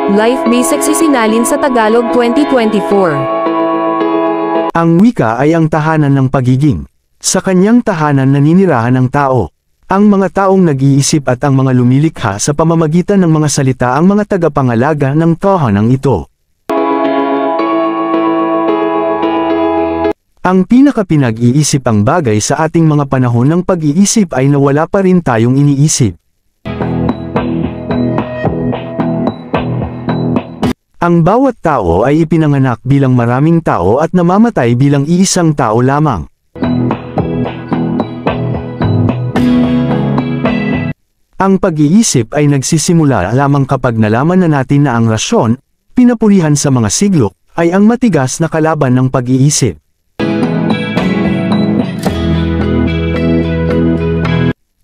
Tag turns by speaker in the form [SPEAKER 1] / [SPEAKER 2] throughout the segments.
[SPEAKER 1] Life Basics isinalin sa Tagalog 2024.
[SPEAKER 2] Ang wika ay ang tahanan ng pagiging. Sa kanyang tahanan naninirahan ang tao. Ang mga taong nag-iisip at ang mga lumilikha sa pamamagitan ng mga salita ang mga tagapangalaga ng tahanan ito. Ang pinakapinag-iisip ang bagay sa ating mga panahon ng pag-iisip ay nawala pa rin tayong iniisip. Ang bawat tao ay ipinanganak bilang maraming tao at namamatay bilang iisang tao lamang. Ang pag-iisip ay nagsisimula lamang kapag nalaman na natin na ang rasyon, pinapulihan sa mga siglo, ay ang matigas na kalaban ng pag-iisip.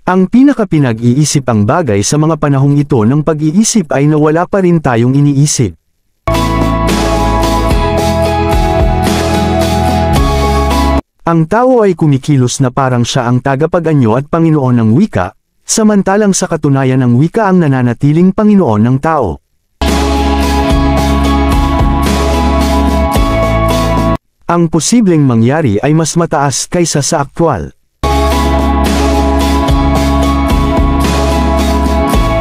[SPEAKER 2] Ang pinakapinag-iisip ang bagay sa mga panahong ito ng pag-iisip ay nawala pa rin tayong iniisip. Ang tao ay kumikilos na parang siya ang tagapag-anyo at Panginoon ng wika, samantalang sa katunayan ang wika ang nananatiling Panginoon ng tao. Ang posibleng mangyari ay mas mataas kaysa sa aktwal.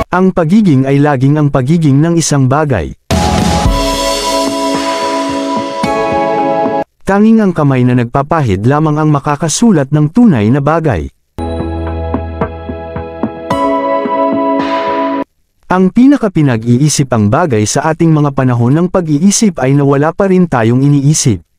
[SPEAKER 2] Ang pagiging ay laging ang pagiging ng isang bagay. Tanging ang kamay na nagpapahid lamang ang makakasulat ng tunay na bagay. Ang pinakapinag-iisip ang bagay sa ating mga panahon ng pag-iisip ay nawala pa rin tayong iniisip.